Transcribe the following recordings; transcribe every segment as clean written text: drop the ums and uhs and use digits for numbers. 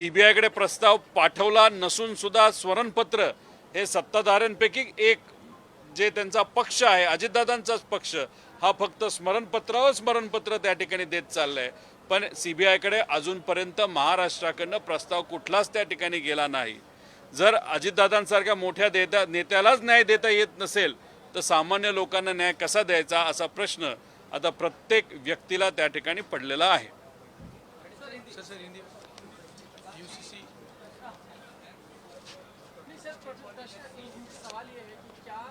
सीबीआयकडे प्रस्ताव पाठवला नसून सुद्धा स्मरणपत्र हे सत्ताधाऱ्यांपैकी एक जे त्यांचा पक्ष आहे अजितदादांचाच पक्ष हा फक्त स्मरणपत्र त्या ठिकाणी देत चाललाय. पण सीबीआयकडे अजूनपर्यंत महाराष्ट्राकडनं प्रस्ताव कुठलाच त्या ठिकाणी गेला नाही. जर अजितदादांसारख्या मोठ्या नेत्यालाच न्याय देता येत नसेल तर सामान्य लोकांना न्याय कसा द्यायचा असा प्रश्न आता प्रत्येक व्यक्तीला त्या ठिकाणी पडलेला आहे. यूसीसी नहीं सर, सवाल ये है कि क्या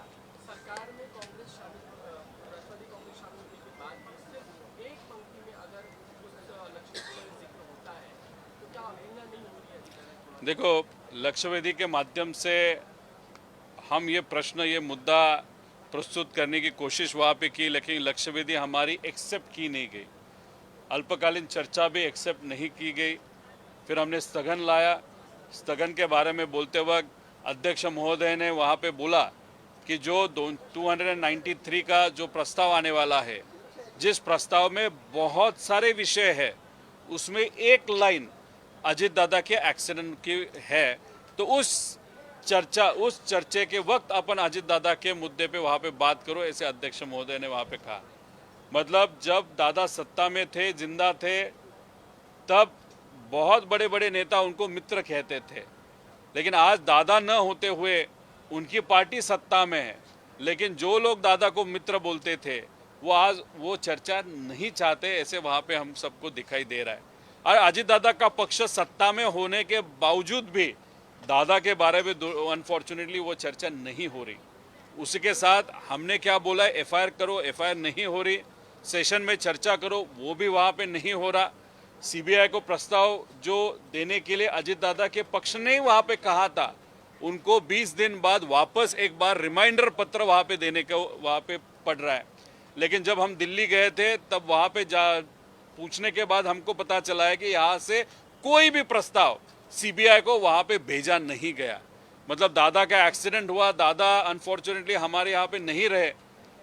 सरकार में कांग्रेस राष्ट्रवादी कांग्रेस शामिल होने के बाद भी सिर्फ एक पंक्ति में अगर उस लक्ष्य का जिक्र होता है तो क्या अवहेलना नहीं हो रही है? देखो, लक्ष्यवेदी के माध्यम से हम ये प्रश्न ये मुद्दा प्रस्तुत करने की कोशिश वहाँ पे की, लेकिन लक्ष्यवेदी हमारी एक्सेप्ट की नहीं गई. अल्पकालीन चर्चा भी एक्सेप्ट नहीं की गई. फिर हमने स्थगन लाया. स्थगन के बारे में बोलते वक्त अध्यक्ष महोदय ने वहाँ पे बोला कि जो 293 का जो प्रस्ताव आने वाला है, जिस प्रस्ताव में बहुत सारे विषय है, उसमें एक लाइन अजित दादा के एक्सीडेंट की है, तो उस चर्चे के वक्त अपन अजित दादा के मुद्दे पे वहाँ पे बात करो, ऐसे अध्यक्ष महोदय ने वहाँ पे कहा. मतलब जब दादा सत्ता में थे, जिंदा थे, तब बहुत बड़े बड़े नेता उनको मित्र कहते थे. लेकिन आज दादा न होते हुए उनकी पार्टी सत्ता में है, लेकिन जो लोग दादा को मित्र बोलते थे वो आज वो चर्चा नहीं चाहते, ऐसे वहाँ पे हम सबको दिखाई दे रहा है. और अजित दादा का पक्ष सत्ता में होने के बावजूद भी दादा के बारे में अनफॉर्चुनेटली वो चर्चा नहीं हो रही. उसके साथ हमने क्या बोला है, एफआईआर करो, एफआईआर नहीं हो रही. सेशन में चर्चा करो, वो भी वहाँ पे नहीं हो रहा. सीबीआई को प्रस्ताव जो देने के लिए अजित दादा के पक्ष ने ही वहाँ पे कहा था, उनको 20 दिन बाद वापस एक बार रिमाइंडर पत्र वहाँ पे देने को वहाँ पे पड़ रहा है. लेकिन जब हम दिल्ली गए थे तब वहाँ पे पूछने के बाद हमको पता चला है कि यहाँ से कोई भी प्रस्ताव सीबीआई को वहाँ पे भेजा नहीं गया. मतलब दादा का एक्सीडेंट हुआ, दादा अनफॉर्चुनेटली हमारे यहाँ पे नहीं रहे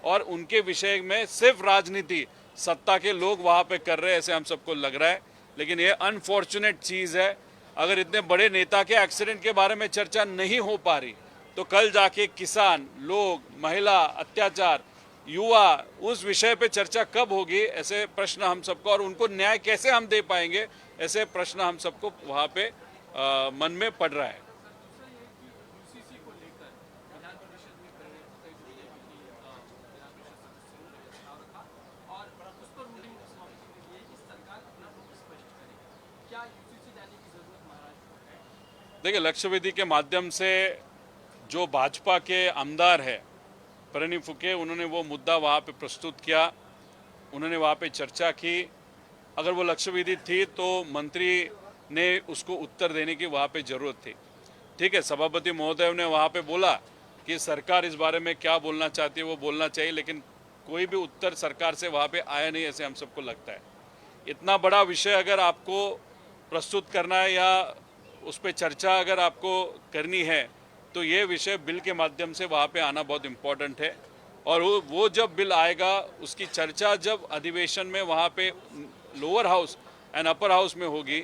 और उनके विषय में सिर्फ राजनीति सत्ता के लोग वहाँ पे कर रहे हैं, ऐसे हम सबको लग रहा है. लेकिन ये अनफॉर्चुनेट चीज़ है. अगर इतने बड़े नेता के एक्सीडेंट के बारे में चर्चा नहीं हो पा रही तो कल जाके किसान लोग, महिला अत्याचार, युवा, उस विषय पे चर्चा कब होगी, ऐसे प्रश्न हम सबको, और उनको न्याय कैसे हम दे पाएंगे, ऐसे प्रश्न हम सबको वहाँ पे मन में पड़ रहा है. यूसीसी को लेकर विधान परिषद में कई बीजेपी की विधान परिषद सदस्यों ने प्रस्ताव रखा और उस पर रूलिंग समाप्ति के लिए कि सरकार अपना रुख स्पष्ट करे. क्या यूसीसी जाने की जरूरत महाराष्ट्र को है? देखिए, लक्ष्यवेदी के माध्यम से जो भाजपा के आमदार है प्रणीत फुके, उन्होंने वो मुद्दा वहाँ पे प्रस्तुत किया, उन्होंने वहाँ पे चर्चा की. अगर वो लक्ष्यवेदी थी तो मंत्री ने उसको उत्तर देने की वहाँ पे ज़रूरत थी. ठीक है, सभापति महोदय ने वहाँ पे बोला कि सरकार इस बारे में क्या बोलना चाहती है वो बोलना चाहिए, लेकिन कोई भी उत्तर सरकार से वहाँ पे आया नहीं, ऐसे हम सबको लगता है. इतना बड़ा विषय अगर आपको प्रस्तुत करना है या उस पर चर्चा अगर आपको करनी है तो ये विषय बिल के माध्यम से वहाँ पे आना बहुत इम्पोर्टेंट है. और वो जब बिल आएगा उसकी चर्चा जब अधिवेशन में वहाँ पे lower house and upper house में होगी,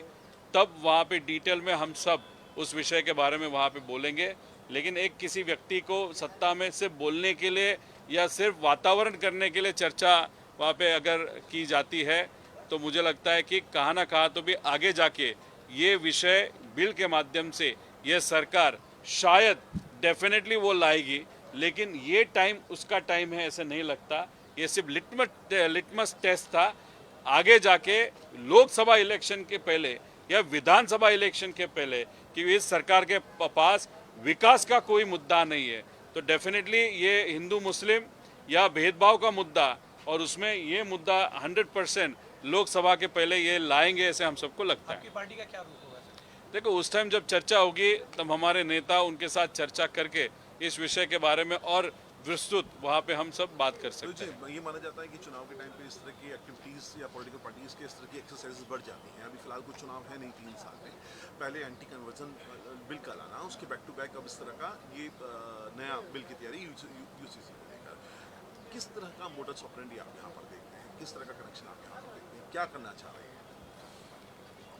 तब वहाँ पे डिटेल में हम सब उस विषय के बारे में वहाँ पे बोलेंगे. लेकिन एक किसी व्यक्ति को सत्ता में सिर्फ बोलने के लिए या सिर्फ वातावरण करने के लिए चर्चा वहाँ पे अगर की जाती है तो मुझे लगता है कि कहाँ ना कहाँ तो भी आगे जाके ये विषय बिल के माध्यम से ये सरकार शायद डेफिनेटली वो लाएगी. लेकिन ये टाइम उसका टाइम है ऐसे नहीं लगता. ये सिर्फ लिटमस टेस्ट था. आगे जाके लोकसभा इलेक्शन के पहले या विधानसभा इलेक्शन के पहले कि इस सरकार के पास विकास का कोई मुद्दा नहीं है, तो डेफिनेटली ये हिंदू मुस्लिम या भेदभाव का मुद्दा, और उसमें ये मुद्दा 100% लोकसभा के पहले ये लाएंगे, ऐसे हम सबको लगता है. आपकी पार्टी का क्या रुख होगा? देखो, उस टाइम जब चर्चा होगी तब हमारे नेता उनके साथ चर्चा करके इस विषय के बारे में और विस्तृत वहाँ पे हम सब बात कर सकते हैं. ये माना जाता है कि चुनाव के टाइम पे इस तरह की एक्टिविटीज या पॉलिटिकल पार्टीज के इस तरह की एक्सरसाइजेस बढ़ जाती हैं. अभी फिलहाल कुछ चुनाव है नहीं 3 साल में. पहले एंटी कन्वर्जन बिल का लाना, उसके बैक टू बैक अब इस तरह का ये नया बिल की तैयारी यूसीसी को लेकर. किस तरह का मोडस ऑपरेंडी आप यहाँ पर देखते हैं, किस तरह का कनेक्शन आप यहाँ पर देखते हैं, क्या करना चाह रहे हैं?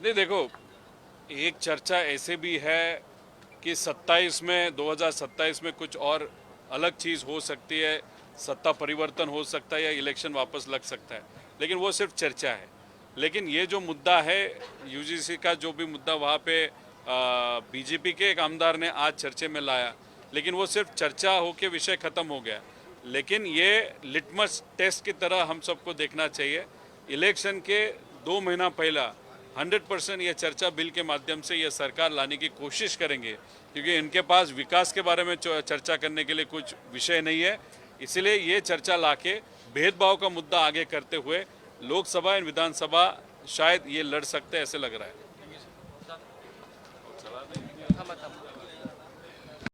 नहीं, देखो, एक चर्चा ऐसे भी है कि 27 में 2027 में कुछ और अलग चीज़ हो सकती है, सत्ता परिवर्तन हो सकता है या इलेक्शन वापस लग सकता है, लेकिन वो सिर्फ चर्चा है। लेकिन ये जो मुद्दा है यूजीसी का, जो भी मुद्दा वहाँ पे बीजेपी के एक आमदार ने आज चर्चे में लाया, लेकिन वो सिर्फ चर्चा होके विषय खत्म हो गया। लेकिन ये लिटमस टेस्ट की तरह हम सबको देखना चाहिए। इलेक्शन के 2 महीना पहला 100% ये चर्चा बिल के माध्यम से ये सरकार लाने की कोशिश करेंगे, क्योंकि इनके पास विकास के बारे में चर्चा करने के लिए कुछ विषय नहीं है। इसलिए ये चर्चा लाके भेदभाव का मुद्दा आगे करते हुए लोकसभा एवं विधानसभा शायद ये लड़ सकते हैं, ऐसे लग रहा है।